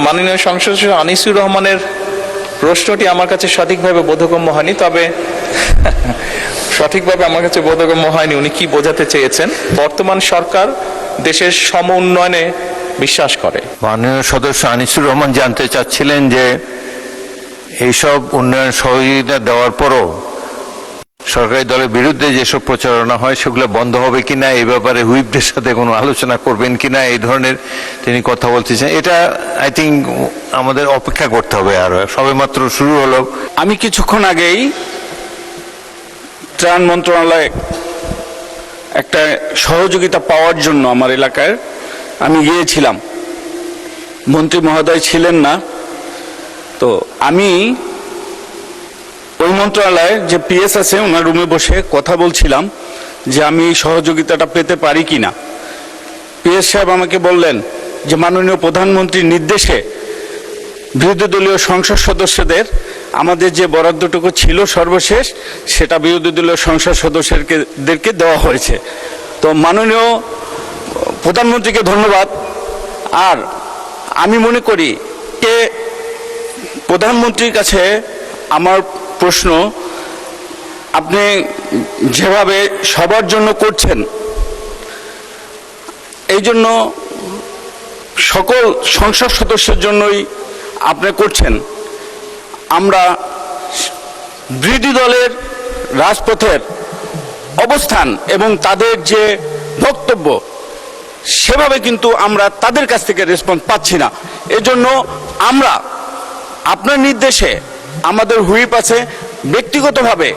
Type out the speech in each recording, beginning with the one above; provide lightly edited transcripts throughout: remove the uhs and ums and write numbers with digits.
মাননীয় সংসদ সদস্য আনিসুর রহমানের প্রশ্নটি আমার কাছে সঠিকভাবে বোধগম্য হয়নি, তবে সঠিকভাবে আমার কাছে বোধগম্য হয়নি। উনি কি বোঝাতে চেয়েছেন? বর্তমান সরকার দেশের সম উন্নয়নে বিশ্বাস করে। মাননীয় সদস্য আনিসুর রহমান জানতে চাচ্ছিলেন যে এইসব উন্নয়ন সহযোগিতা দেওয়ার পরও সরকারি দলের বিরুদ্ধে যেসব প্রচারণা হয় সেগুলো বন্ধ হবে কিনা, এই ব্যাপারে হুইপদের সাথে কোনো আলোচনা করবেন কিনা, এই ধরনের তিনি কথা বলতেছেন। এটা আই থিঙ্ক আমাদের অপেক্ষা করতে হবে। আর সবেমাত্র শুরু হলো। আমি কিছুক্ষণ আগেই ত্রাণ মন্ত্রণালয়ে একটা সহযোগিতা পাওয়ার জন্য আমার এলাকায় আমি গিয়েছিলাম। মন্ত্রী মহোদয় ছিলেন না, তো আমি ওই মন্ত্রণালয়ের যে পিএস আছে ওনার রুমে বসে কথা বলছিলাম যে আমি এই সহযোগিতাটা পেতে পারি কিনা। পিএস সাহেব আমাকে বললেন যে মাননীয় প্রধানমন্ত্রীর নির্দেশে বিরোধী দলীয় সংসদ সদস্যদের আমাদের যে বরাদ্দটুকু ছিল সর্বশেষ সেটা বিরোধী দলীয় সংসদ সদস্যদেরকে দেওয়া হয়েছে। তো মাননীয় প্রধানমন্ত্রীকে ধন্যবাদ। আর আমি মনে করি যে প্রধানমন্ত্রীর কাছে আমার প্রশ্ন, আপনি যেভাবে সবার জন্য করছেন, এই জন্য সকল সংসদ সদস্যের জন্যই আপনি করছেন। আমরা বিরোধী দলের রাজপথের অবস্থান এবং তাদের যে বক্তব্য সেভাবে কিন্তু আমরা তাদের কাছ থেকে রেসপন্স পাচ্ছি না। এজন্য আমরা আপনার নির্দেশে আমাদের হুইপ আছে, ব্যক্তিগতভাবে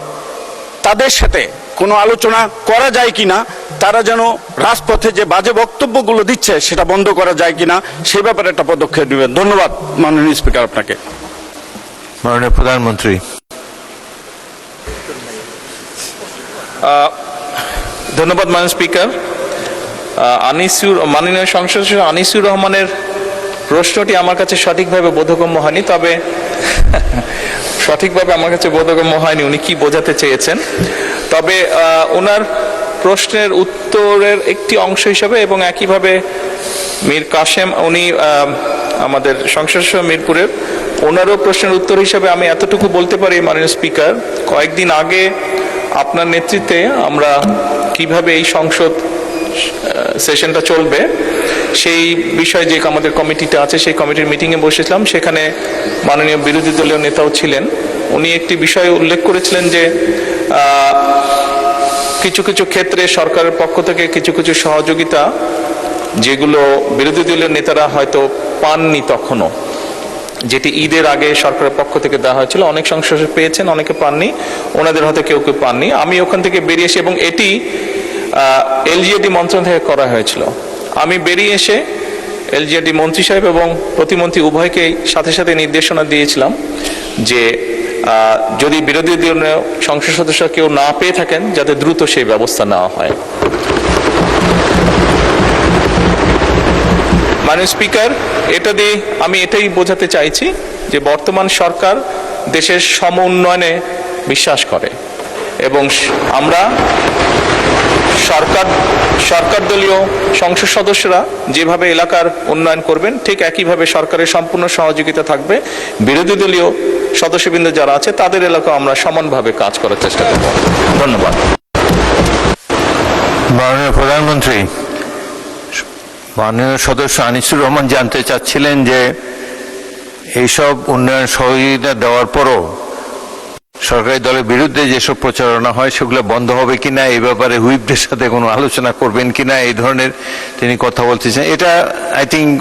তাদের সাথে কোনো আলোচনা করা যায় কিনা, তারা যেন রাজপথে যে বাজে বক্তব্যগুলো দিচ্ছে সেটা বন্ধ করা যায় কিনা সে ব্যাপারে একটা পদক্ষেপ নেবেন। ধন্যবাদ মাননীয় স্পিকার আপনাকে। মাননীয় প্রধানমন্ত্রী। ধন্যবাদ মাননীয় স্পিকার। মাননীয় সংসদ সদস্য আনিসুর রহমানের প্রশ্নটি আমার কাছে সঠিকভাবে বোধগম্য হয়নি, তবে সঠিকভাবে আমার কাছে বোধগম্য হয়নি উনি কি বোঝাতে চেয়েছেন। তবে ওনার প্রশ্নের উত্তরের একটি অংশ হিসাবে এবং একইভাবে মীর কাশেম, উনি আমাদের সংসদ সদস্য মিরপুরের, ওনারও প্রশ্নের উত্তর হিসাবে আমি এতটুকু বলতে পারি মাননীয় স্পিকার, কয়েকদিন আগে আপনার নেতৃত্বে আমরা কিভাবে এই সংসদ সেশনটা চলবে সেই বিষয়ে যে আমাদের কমিটিটা আছে সেই কমিটির মিটিংয়ে বসেছিলাম। সেখানে মাননীয় বিরোধী দলীয় নেতাও ছিলেন। উনি একটি বিষয় উল্লেখ করেছিলেন যে কিছু কিছু ক্ষেত্রে সরকারের পক্ষ থেকে কিছু কিছু সহযোগিতা যেগুলো বিরোধী দলীয় নেতারা হয়তো পাননি তখনও, যেটি ঈদের আগে সরকারের পক্ষ থেকে দেওয়া হয়েছিল, অনেক সংসদ পেয়েছেন, অনেকে পাননি, ওনাদের হয়তো কেউ কেউ পাননি। আমি ওখান থেকে বেরিয়ে এসে, এবং এটি এলজিইডি মন্ত্রণালয় থেকে করা হয়েছিল, আমি বেরিয়ে এসে এলজিইডি মন্ত্রী সাহেব এবং প্রতিমন্ত্রী উভয়কেই সাথে সাথে নির্দেশনা দিয়েছিলাম যে যদি বিরোধী দলীয় সংসদ সদস্য কেউ না পেয়ে থাকেন যাতে দ্রুত সেই ব্যবস্থা নেওয়া হয়। মাননীয় স্পিকার, এটা দিয়ে আমি এটাই বোঝাতে চাইছি যে বর্তমান সরকার দেশের সম উন্নয়নে বিশ্বাস করে এবং আমরা সরকার দলীয় সংসদ সদস্যরা যেভাবে এলাকার উন্নয়ন করবেন ঠিক একইভাবে সরকারের সম্পূর্ণ সহযোগিতা থাকবে। বিরোধী দলীয় সদস্যবৃন্দ যারা আছে তাদের এলাকাও আমরা সমানভাবে কাজ করার চেষ্টা করব। ধন্যবাদ। মাননীয় প্রধানমন্ত্রী, মাননীয় সদস্য আনিসুর রহমান জানতে চাচ্ছিলেন যে এইসব উন্নয়ন সহযোগিতা দেওয়ার পরও সরকারি দলের বিরুদ্ধে যেসব প্রচারণা হয় সেগুলো বন্ধ হবে কিনা, এই ব্যাপারে হুইপদের সাথে কোনো আলোচনা করবেন কিনা, এই ধরনের তিনি কথা বলতেছেন। এটা আই থিঙ্ক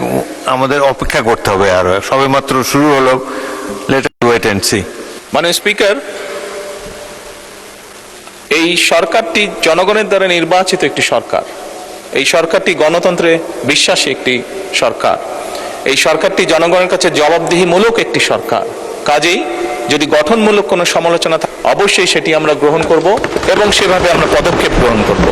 আমাদের অপেক্ষা করতে হবে। আর সবেমাত্র শুরু হলো, let us wait and see. মাননীয় স্পিকার, এই সরকারটি জনগণের দ্বারা নির্বাচিত একটি সরকার। এই সরকারটি গণতন্ত্রে বিশ্বাসী একটি সরকার। এই সরকারটি জনগণের কাছে জবাবদিহিমূলক একটি সরকার। কাজেই যদি গঠনমূলক কোনো সমালোচনা থাকে অবশ্যই সেটি আমরা গ্রহণ করব এবং সেভাবে আমরা পদক্ষেপ গ্রহণ করব।